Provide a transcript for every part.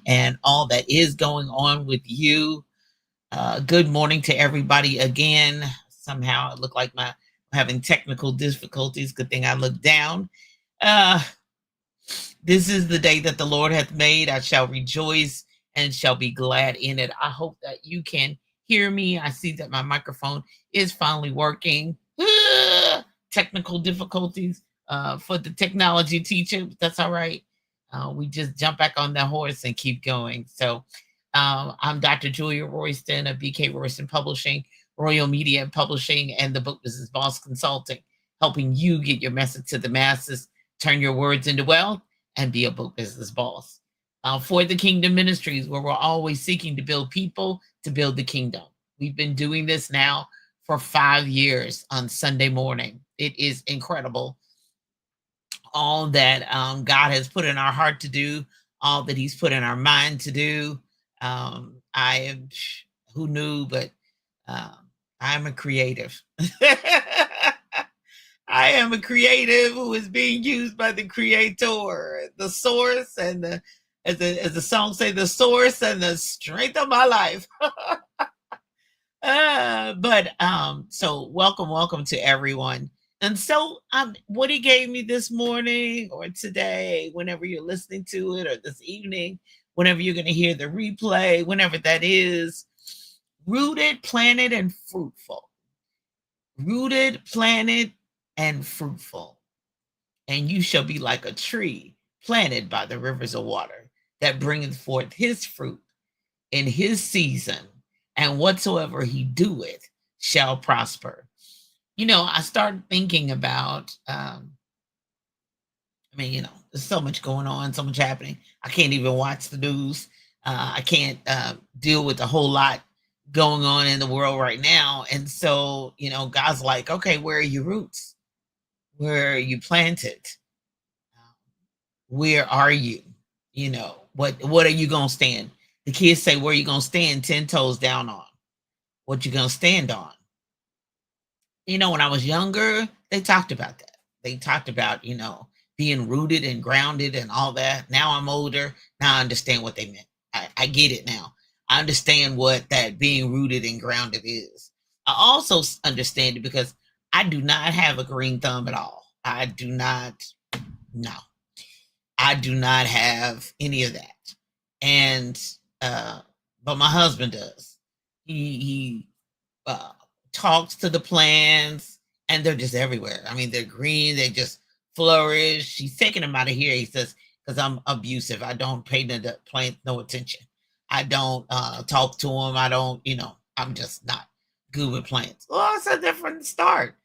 and all that is going on with you. Good morning to everybody again. Somehow it looked like I'm having technical difficulties. Good thing I looked down. Uh, this is the day that the Lord hath made. I shall rejoice and shall be glad in it. I hope that you can hear me. I see that my microphone is finally working. Technical difficulties for the technology teacher. But that's all right. We just jump back on the horse and keep going. So I'm Dr. Julia Royston of BK Royston Publishing, Royal Media and Publishing, and the Book Business Boss Consulting, helping you get your message to the masses, turn your words into wealth, and be a book business boss. For the Kingdom Ministries, where we're always seeking to build people to build the kingdom. We've been doing this now for 5 years on Sunday morning. It is incredible. All that God has put in our heart to do, all that He's put in our mind to do. I am, who knew, but I'm a creative. I am a creative who is being used by the Creator, the source, and the, as the song say, the source and the strength of my life. So welcome to everyone. And so what He gave me this morning or today, whenever you're listening to it, or this evening, whenever you're going to hear the replay, whenever that is, rooted, planted, and fruitful. Rooted, planted, and fruitful. And you shall be like a tree planted by the rivers of water that bringeth forth his fruit in his season, and whatsoever he doeth shall prosper. I started thinking about, there's so much going on, so much happening. I can't even watch the news. I can't deal with a whole lot going on in the world right now. And so, God's like, okay, where are your roots? Where are you planted? Where are you? What are you going to stand? The kids say, where are you going to stand 10 toes down on? What you going to stand on? When I was younger, they talked about that. They talked about, being rooted and grounded and all that. Now I'm older. Now I understand what they meant. I get it now. I understand what that being rooted and grounded is. I also understand it because I do not have a green thumb at all. I do not have any of that. And, but my husband does. He talks to the plants, and they're just everywhere. I mean, they're green. They just flourish. He's taking them out of here. He says, because I'm abusive. I don't pay the plant no attention. I don't talk to them. I don't, I'm just not good with plants. Well, it's a different start.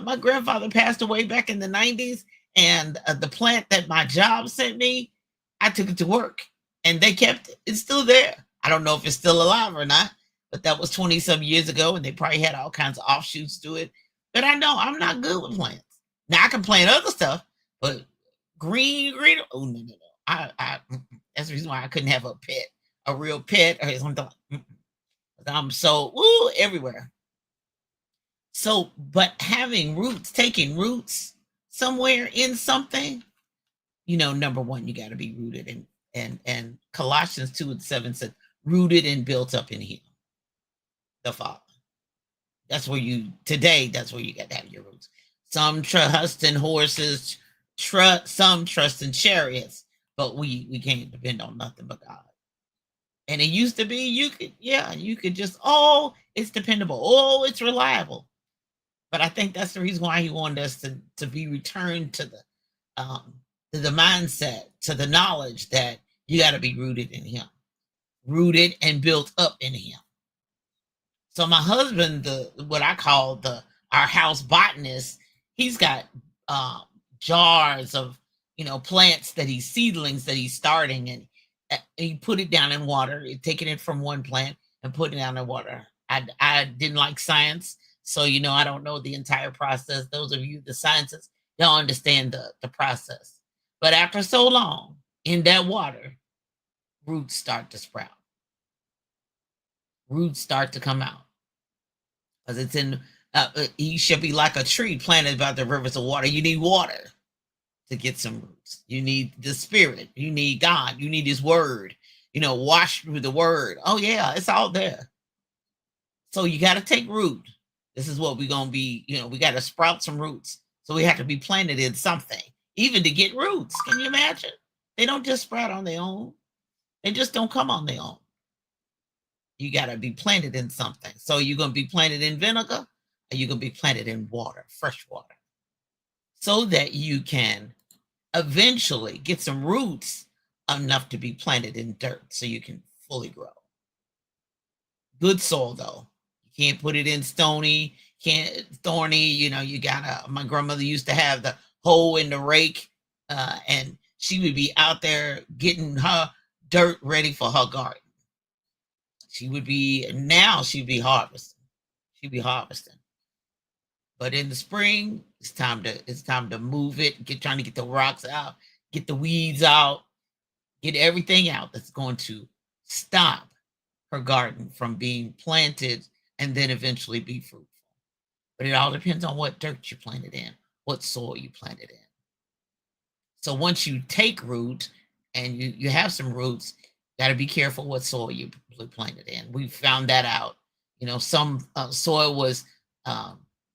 My grandfather passed away back in the 90s, and the plant that my job sent me, I took it to work, and they kept it. It's still there. I don't know if it's still alive or not, but that was 20 some years ago, and they probably had all kinds of offshoots to it. But I know I'm not good with plants. Now I can plant other stuff, but green. Oh no. That's the reason why I couldn't have a real pet or something. I'm so everywhere. So, but having roots, taking roots somewhere in something, number one, you got to be rooted and Colossians 2:7 said, rooted and built up in Him, the Father. That's where you got to have your roots. Some trust in horses, some trust in chariots, but we can't depend on nothing but God. And it used to be you could just, it's dependable, it's reliable. But I think that's the reason why He wanted us to be returned to the mindset, to the knowledge that you got to be rooted in Him, rooted and built up in Him. So my husband, what I call our house botanist, he's got jars of plants seedlings that he's starting, and he put it down in water, taking it from one plant and putting it down in water. I didn't like science, so I don't know the entire process. Those of you the scientists, y'all understand the process. But after so long in that water, roots start to sprout. Roots start to come out. Because it's in, you should be like a tree planted by the rivers of water. You need water to get some roots. You need the Spirit. You need God. You need His Word. wash through the word. Oh yeah, it's all there. So you got to take root. This is what we're going to be, we got to sprout some roots. So we have to be planted in something, even to get roots. Can you imagine? They don't just sprout on their own. They just don't come on their own. You got to be planted in something. So you're going to be planted in vinegar, or you're going to be planted in water, fresh water, so that you can eventually get some roots enough to be planted in dirt so you can fully grow. Good soil, though. You can't put it in thorny. You gotta. My grandmother used to have the hoe in the rake, and she would be out there getting her dirt ready for her garden. She'd be harvesting. She'd be harvesting. But in the spring, it's time to move it, trying to get the rocks out, get the weeds out, get everything out that's going to stop her garden from being planted and then eventually be fruitful. But it all depends on what dirt you planted in, what soil you planted in. So once you take root and you have some roots, got to be careful what soil you planted in. We found that out. Some soil was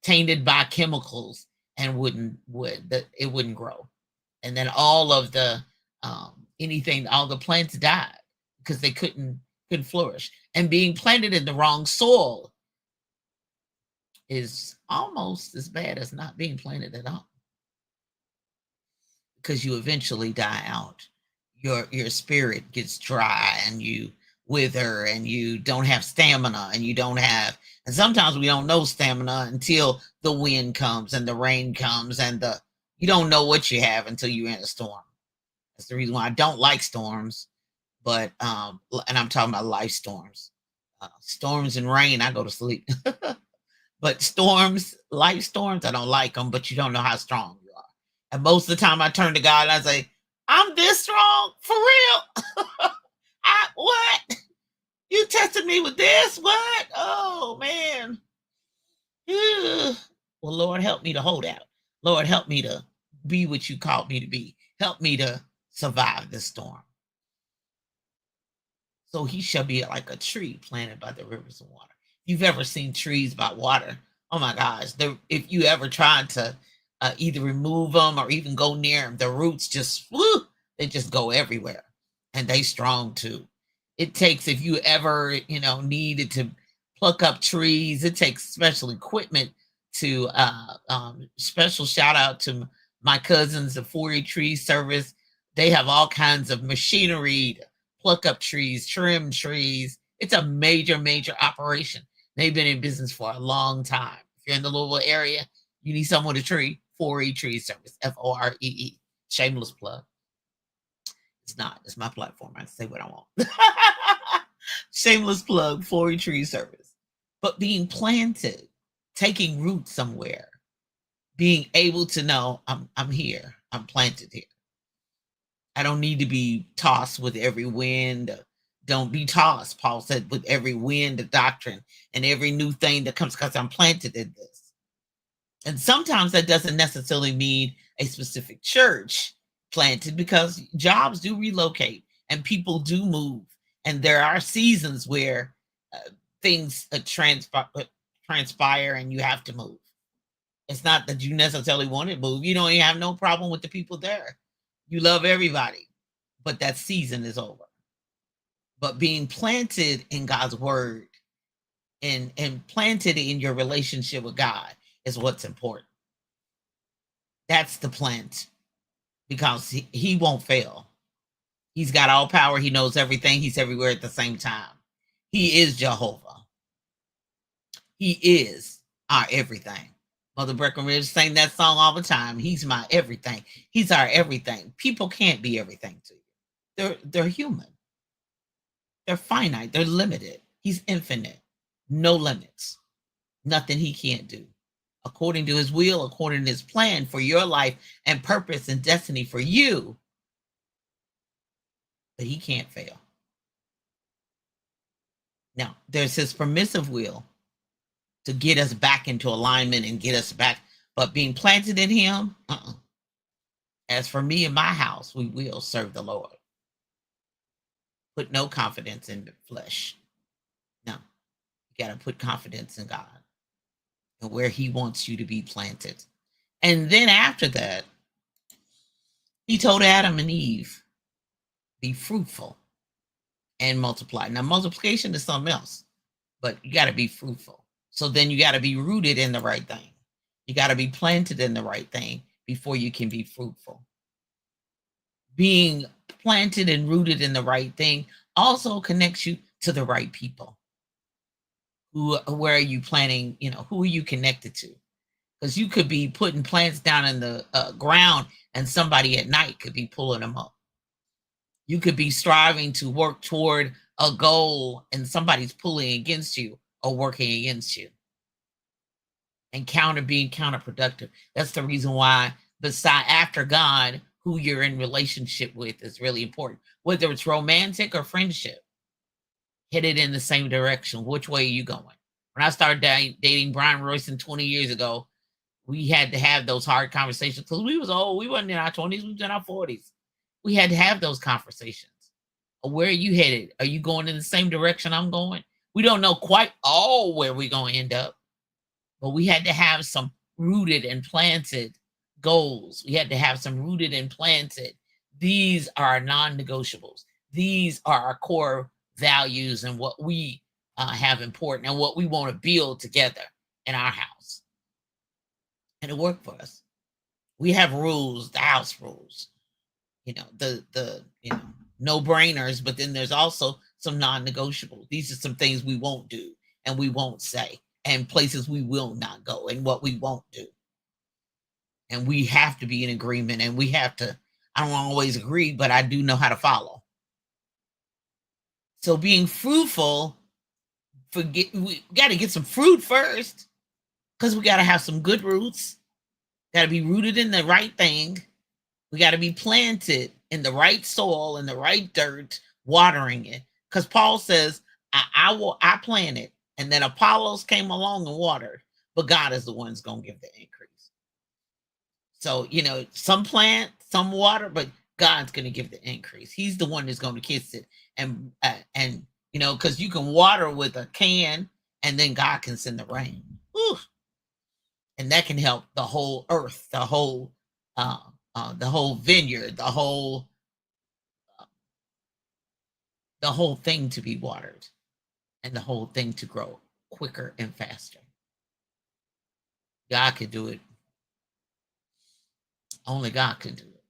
tainted by chemicals and it wouldn't grow. And then all of the all the plants died because they couldn't flourish. And being planted in the wrong soil is almost as bad as not being planted at all, because you eventually die out. Your spirit gets dry and you wither and you don't have stamina and sometimes we don't know stamina until the wind comes and the rain comes and you don't know what you have until you're in a storm. That's the reason why I don't like storms. But and I'm talking about life storms. Storms and rain, I go to sleep. But life storms, I don't like them, but you don't know how strong you are. And most of the time I turn to God and I say, I'm this strong? For real? What? You tested me with this? What? Oh, man. Well, Lord, help me to hold out. Lord, help me to be what you called me to be. Help me to survive this storm. So he shall be like a tree planted by the rivers of water. If you've ever seen trees by water, oh my gosh, if you ever tried to either remove them or even go near them, the roots they just go everywhere. And they strong too. It takes, if you ever, needed to pluck up trees, it takes special equipment to, special shout out to my cousins, the 4E Tree Service. They have all kinds of machinery to pluck up trees, trim trees. It's a major, major operation. They've been in business for a long time. If you're in the Louisville area, you need someone with a tree, 4E Tree Service, FOREE. Shameless plug. It's not. It's my platform. I can say what I want. Shameless plug, 4E Tree Service. But being planted, taking root somewhere, being able to know I'm here. I'm planted here. I don't need to be tossed with every wind. Don't be tossed, Paul said, with every wind of doctrine and every new thing that comes, because I'm planted in this. And sometimes that doesn't necessarily mean a specific church planted, because jobs do relocate and people do move. And there are seasons where things transpire and you have to move. It's not that you necessarily want to move. You don't even have no problem with the people there. You love everybody, but that season is over. But being planted in God's word and planted in your relationship with God is what's important. That's the plant, because he won't fail. He's got all power. He knows everything. He's everywhere at the same time. He is Jehovah. He is our everything. Mother Breckenridge sang that song all the time. He's my everything. He's our everything. People can't be everything to you. They're human. They're finite. They're limited. He's infinite. No limits. Nothing he can't do. According to his will, according to his plan for your life and purpose and destiny for you. But he can't fail. Now, there's his permissive will to get us back into alignment and get us back. But being planted in him, as for me and my house, we will serve the Lord. put no confidence in the flesh. No, you got to put confidence in God and where he wants you to be planted. And then after that, he told Adam and Eve, be fruitful and multiply. Now, multiplication is something else, but you got to be fruitful. So then you got to be rooted in the right thing. You got to be planted in the right thing before you can be fruitful. Being planted and rooted in the right thing also connects you to the right people. Where are you planting? Who are you connected to? Because you could be putting plants down in the ground and somebody at night could be pulling them up. You could be striving to work toward a goal and somebody's pulling against you or working against you. And being counterproductive. That's the reason why after God, who you're in relationship with is really important. Whether it's romantic or friendship, hit it in the same direction. Which way are you going? When I started dating Brian Royston 20 years ago, we had to have those hard conversations because we was old. We wasn't in our 20s, we was in our 40s. We had to have those conversations. Where are you headed? Are you going in the same direction I'm going? We don't know quite all where we're going to end up, but we had to have some rooted and planted goals. We had to have some rooted and planted. These are our non-negotiables. These are our core values and what we have important and what we want to build together in our house. And it worked for us. We have rules, the house rules, the no-brainers, but then there's also some non-negotiables. These are some things we won't do and we won't say, and places we will not go and what we won't do. And we have to be in agreement, and we have to, I don't always agree, but I do know how to follow. So being fruitful, we got to get some fruit first, because we got to have some good roots, got to be rooted in the right thing. We got to be planted in the right soil, in the right dirt, watering it. Because Paul says, I planted, and then Apollos came along and watered, but God is the one who's going to give the increase. So, some plant, some water, but God's going to give the increase. He's the one that's going to kiss it. And because you can water with a can, and then God can send the rain. Whew. And that can help the whole earth, the whole vineyard, the whole thing to be watered, and the whole thing to grow quicker and faster. God can do it. Only God can do it.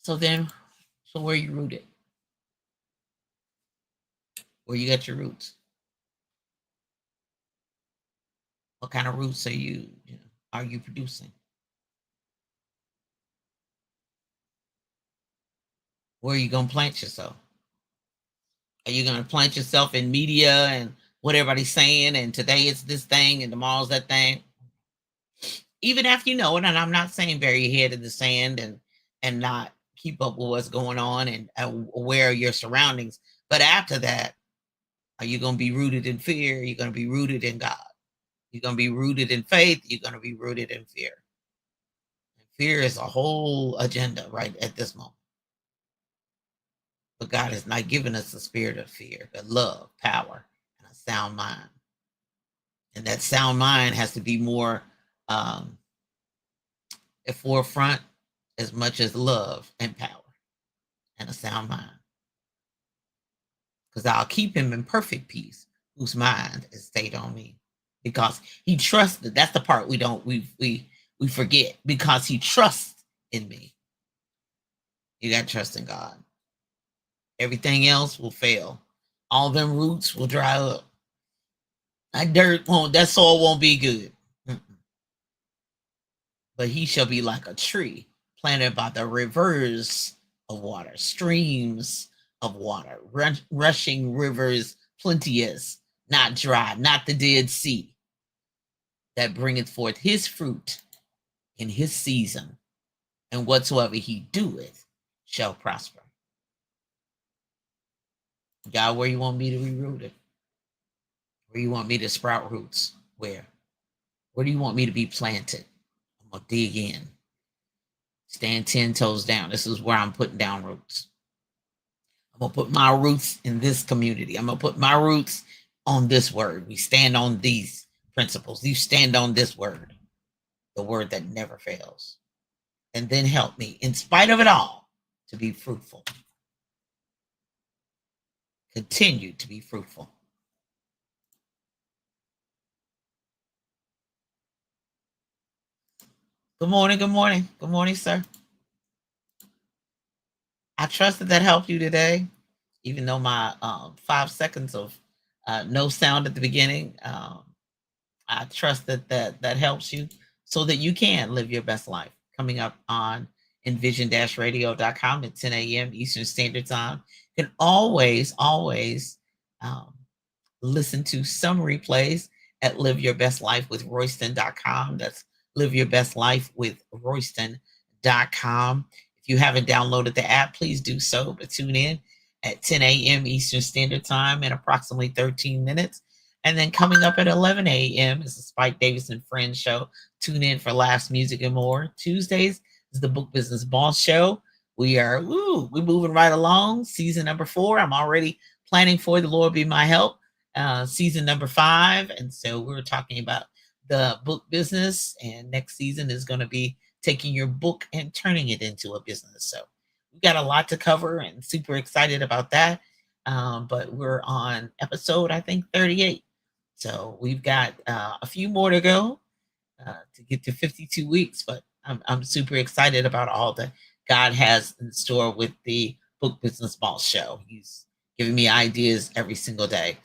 So where are you rooted? Where you got your roots? What kind of roots are you producing? Where are you going to plant yourself? Are you going to plant yourself in media and what everybody's saying, and today it's this thing and tomorrow's that thing? Even after it, and I'm not saying bury your head in the sand and not keep up with what's going on and aware of your surroundings. But after that, are you going to be rooted in fear? You're going to be rooted in God. You're going to be rooted in faith. You're going to be rooted in fear. And fear is a whole agenda right at this moment. But God has not given us the spirit of fear, but love, power, and a sound mind. And that sound mind has to be more at forefront as much as love and power and a sound mind. Because I'll keep him in perfect peace, whose mind is stayed on me. Because he trusted. That's the part we forget. Because he trusts in me. You got to trust in God. Everything else will fail. All them roots will dry up. That soil won't be good. But he shall be like a tree planted by the rivers of water, streams of water, rushing rivers plenteous, not dry, not the Dead Sea, that bringeth forth his fruit in his season, and whatsoever he doeth shall prosper. God, where you want me to be rooted? Where you want me to sprout roots? Where? Where do you want me to be planted? I'm going to dig in. Stand 10 toes down. This is where I'm putting down roots. I'm going to put my roots in this community. I'm going to put my roots on this word. We stand on these principles. You stand on this word, the word that never fails. And then help me, in spite of it all, to be fruitful. Continue to be fruitful. Good morning, good morning. Good morning, sir. I trust that helped you today, even though my 5 seconds of no sound at the beginning. I trust that helps you so that you can live your best life. Coming up on envision-radio.com at 10 a.m. Eastern Standard Time. You can always um, listen to some replays at liveyourbestlife.royston.com. That's liveyourbestlife.royston.com. If you haven't downloaded the app, please do so. But tune in at 10 a.m. Eastern Standard Time in approximately 13 minutes. And then coming up at 11 a.m. is the Spike Davis and Friends show. Tune in for Last Music and More. Tuesdays is the Book Business Boss show. We're moving right along. Season number 4. I'm already planning for The Lord Be My Help. Season number 5. And so we're talking about the book business. And next season is going to be taking your book and turning it into a business. So we've got a lot to cover and super excited about that. But we're on episode, I think, 38. So we've got a few more to go to get to 52 weeks, but I'm super excited about all that God has in store with the Book Business Boss show. He's giving me ideas every single day.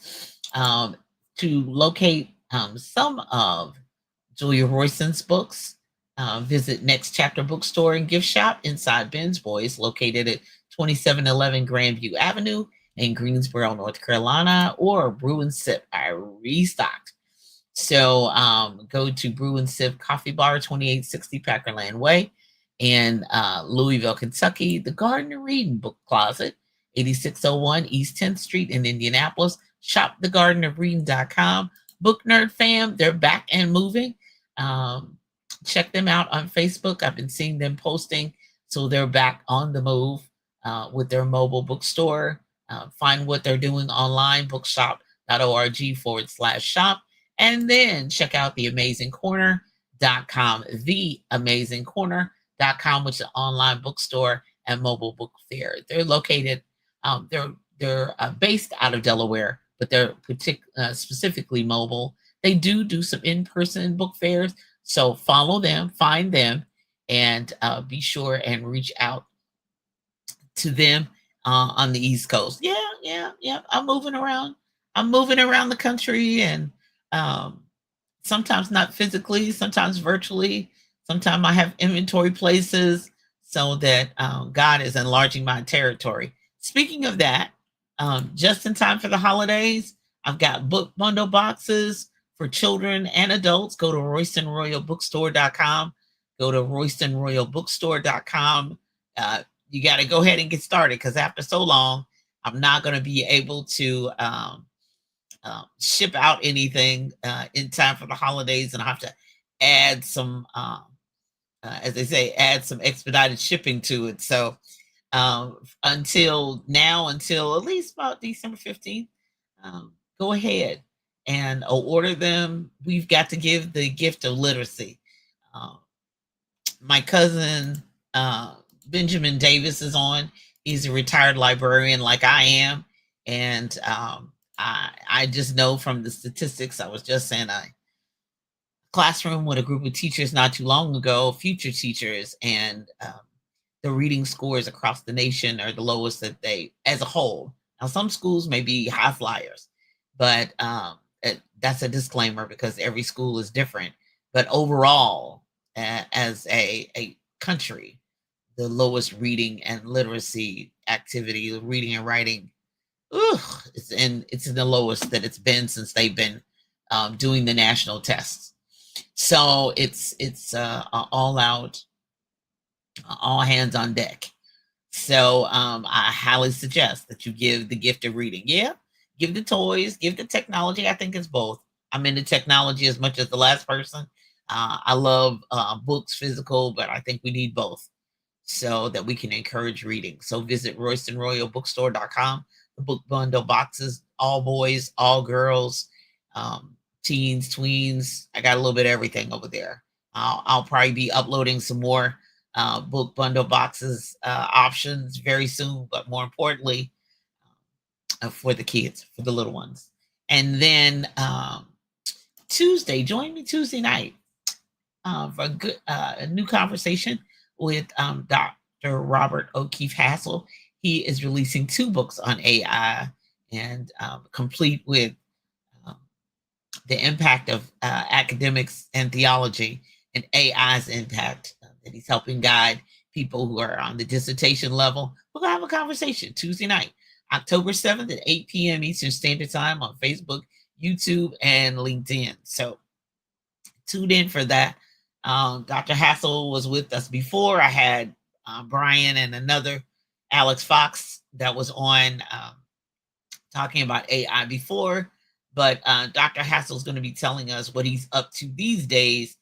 To locate some of Julia Royston's books, visit Next Chapter Bookstore and Gift Shop inside Ben's Boys, located at 2711 Grandview Avenue in Greensboro, North Carolina, or Brew and Sip. I restocked. So go to Brew and Sip Coffee Bar, 2860 Packerland Way in Louisville, Kentucky. The Garden of Reading Book Closet, 8601 East 10th Street in Indianapolis. Shop thegardenofreading.com. Book Nerd Fam, they're back and moving. Check them out on Facebook. I've been seeing them posting. So they're back on the move with their mobile bookstore. Find what they're doing online, bookshop.org/shop. And then check out theamazingcorner.com, theamazingcorner.com, which is an online bookstore and mobile book fair. They're located, they're based out of Delaware, but they're specifically mobile. They do some in-person book fairs. So follow them, find them, and be sure and reach out to them on the East Coast. Yeah. I'm moving around the country, and sometimes not physically, sometimes virtually. Sometimes I have inventory places so that God is enlarging my territory. Speaking of that, just in time for the holidays, I've got book bundle boxes for children and adults. Go to RoystonRoyalBookstore.com. Go to RoystonRoyalBookstore.com. You got to go ahead and get started, because after so long, I'm not going to be able to ship out anything in time for the holidays, and I have to add some, as they say, add some expedited shipping to it. So until at least about December 15th, go ahead and order them. We've got to give the gift of literacy. My cousin Benjamin Davis is on. He's a retired librarian like I am, and I just know from the statistics. I was just in a classroom with a group of teachers not too long ago, future teachers, and the reading scores across the nation are the lowest that they, as a whole. Now, some schools may be high flyers, but that's a disclaimer because every school is different. But overall, as a country, the lowest reading and literacy activity, reading and writing, it's in the lowest that it's been since they've been doing the national tests. So it's all out, all hands on deck. So I highly suggest that you give the gift of reading. Yeah, give the toys, give the technology. I think it's both. I'm into technology as much as the last person. I love books, physical, but I think we need both. so that we can encourage reading. So visit RoystonRoyalBookstore.com. The book bundle boxes, all boys, all girls, teens, tweens. I got a little bit of everything over there. I'll probably be uploading some more book bundle boxes options very soon, but more importantly, for the kids, for the little ones. And then Tuesday, join me Tuesday night for a new conversation with Dr. Robert O'Keefe Hassel. He is releasing 2 books on AI and complete with um, the impact of academics and theology and AI's impact that he's helping guide people who are on the dissertation level. We're going to have a conversation Tuesday night, October 7th at 8 p.m. Eastern Standard Time on Facebook, YouTube, and LinkedIn. So tune in for that. Dr. Hassel was with us before. I had Brian and another Alex Fox that was on talking about AI before, but Dr. Hassel is going to be telling us what he's up to these days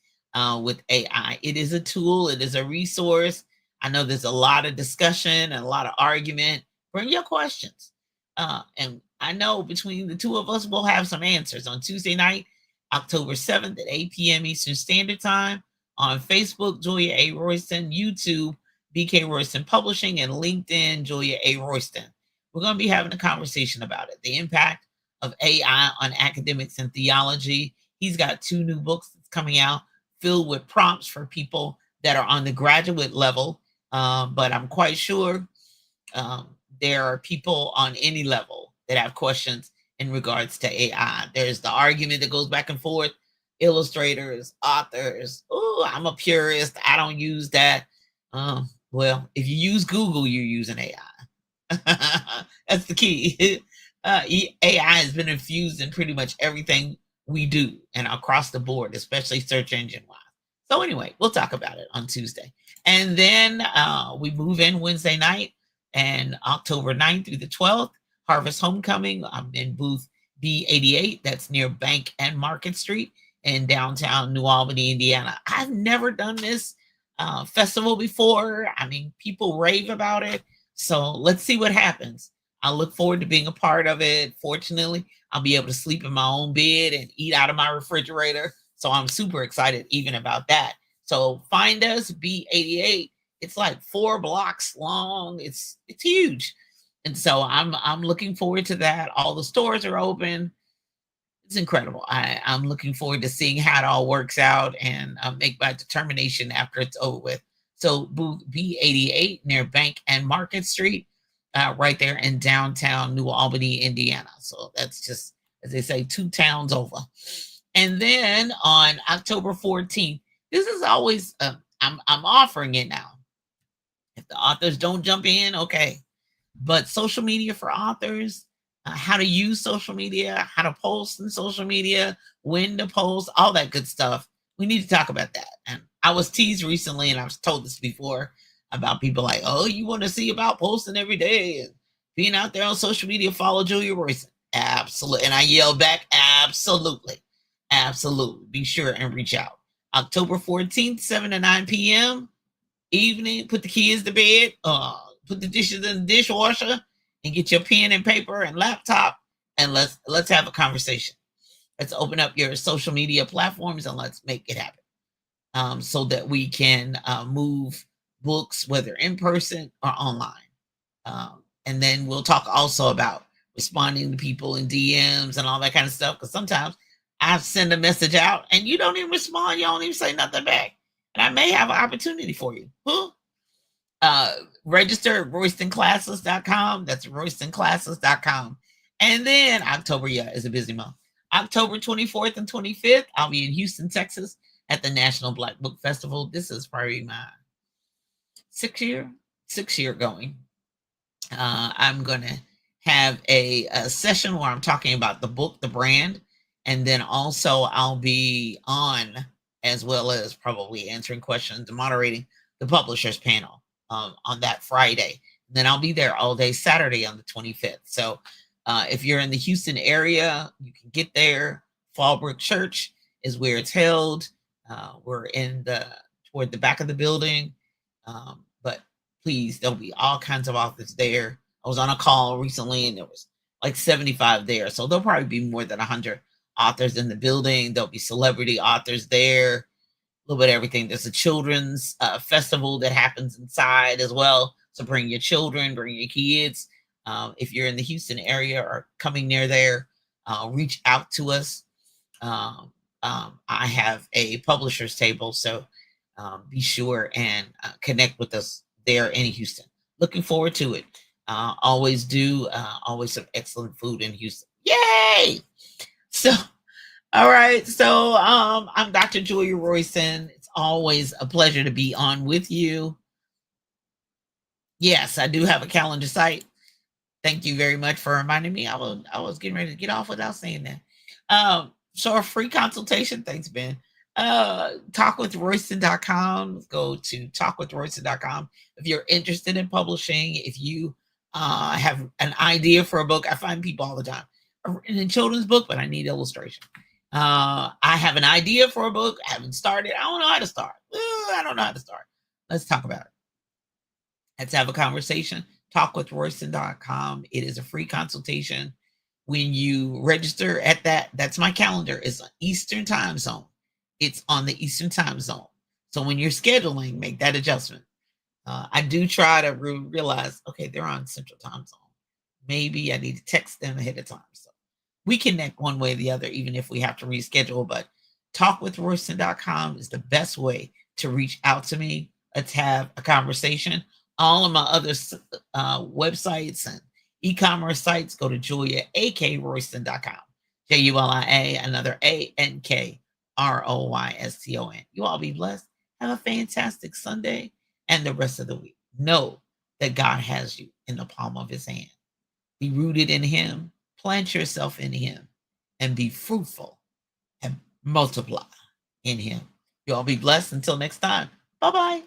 with AI. It is a tool, it is a resource. I know there's a lot of discussion and a lot of argument. Bring your questions. And I know between the two of us, we'll have some answers on Tuesday night, October 7th at 8 p.m. Eastern Standard Time on Facebook, Julia A. Royston, YouTube, BK Royston Publishing, and LinkedIn, Julia A. Royston. We're going to be having a conversation about it. The impact of AI on academics and theology. He's got 2 new books that's coming out filled with prompts for people that are on the graduate level. But I'm quite sure there are people on any level that have questions in regards to AI. There's the argument that goes back and forth. Illustrators, authors. Oh, I'm a purist. I don't use that. Well, if you use Google, you're using AI. That's the key. AI has been infused in pretty much everything we do and across the board, especially search engine wise. So anyway, we'll talk about it on Tuesday. And then we move in Wednesday night and October 9th through the 12th, Harvest Homecoming. I'm in booth B88. That's near Bank and Market Street in downtown New Albany, Indiana. I've never done this festival before. I mean, people rave about it. So let's see what happens. I look forward to being a part of it. Fortunately, I'll be able to sleep in my own bed and eat out of my refrigerator. So I'm super excited even about that. So find us, B88. It's like 4 blocks long. It's huge. And so I'm looking forward to that. All the stores are open. It's incredible. I'm looking forward to seeing how it all works out and make my determination after it's over with. So booth B88 near Bank and Market Street, right there in downtown New Albany, Indiana. So that's just, as they say, 2 towns over. And then on October 14th, this is always, I'm offering it now. If the authors don't jump in, okay. But social media for authors, how to use social media, how to post in social media, when to post, all that good stuff. We need to talk about that. And I was teased recently, and I was told this before about people like, oh, you want to see about posting every day and being out there on social media, follow Julia Royston. Absolutely. And I yelled back, absolutely. Absolutely. Be sure and reach out. October 14th, 7 to 9 p.m. evening, put the kids to bed, put the dishes in the dishwasher, and get your pen and paper and laptop, and let's have a conversation. Let's open up your social media platforms and let's make it happen, so that we can move books, whether in person or online. And then we'll talk also about responding to people in DMs and all that kind of stuff. Because sometimes I send a message out and you don't even respond. You don't even say nothing back. And I may have an opportunity for you. Register at RoystonClasses.com. That's RoystonClasses.com. And then October, is a busy month. October 24th and 25th, I'll be in Houston, Texas at the National Black Book Festival. This is probably my sixth year going. I'm going to have a session where I'm talking about the book, the brand, and then also I'll be on, as well as probably answering questions and moderating the publishers panel on that Friday. And then I'll be there all day Saturday on the 25th. So if you're in the Houston area, you can get there. Fallbrook Church is where it's held. We're toward the back of the building. But Please, there'll be all kinds of authors there. I was on a call recently and there was like 75 there. So there'll probably be more than 100 authors in the building. There'll be celebrity authors there, a little bit of everything. There's a children's festival that happens inside as well. So bring your children, bring your kids. If you're in the Houston area or coming near there, reach out to us. I have a publisher's table, so be sure and connect with us there in Houston. Looking forward to it. Always do. Always some excellent food in Houston. Yay! So, all right. So, I'm Dr. Julia Royson. It's always a pleasure to be on with you. Yes, I do have a calendar site. Thank you very much for reminding me. I was getting ready to get off without saying that. So a free consultation. Thanks, Ben. Talkwithroyston.com. Go to talkwithroyston.com if you're interested in publishing. If you have an idea for a book, I find people all the time. "I've written a children's book, but I need illustration. I have an idea for a book. I haven't started. I don't know how to start. I don't know how to start. Let's talk about it. Let's have a conversation. Talkwithroyston.com. It is a free consultation. When you register at that's my calendar. It's an Eastern time zone. It's on the Eastern time zone. So when you're scheduling, make that adjustment. I do try to realize, okay, they're on Central time zone. Maybe I need to text them ahead of time. So we connect one way or the other, even if we have to reschedule. But talkwithroyston.com is the best way to reach out to me. Let's have a conversation. All of my other websites and e-commerce sites, go to juliaakroyston.com. Julia, another ANKROYSTON. You all be blessed. Have a fantastic Sunday and the rest of the week. Know that God has you in the palm of his hand. Be rooted in him, plant yourself in him, and be fruitful and multiply in him. You all be blessed until next time. Bye-bye.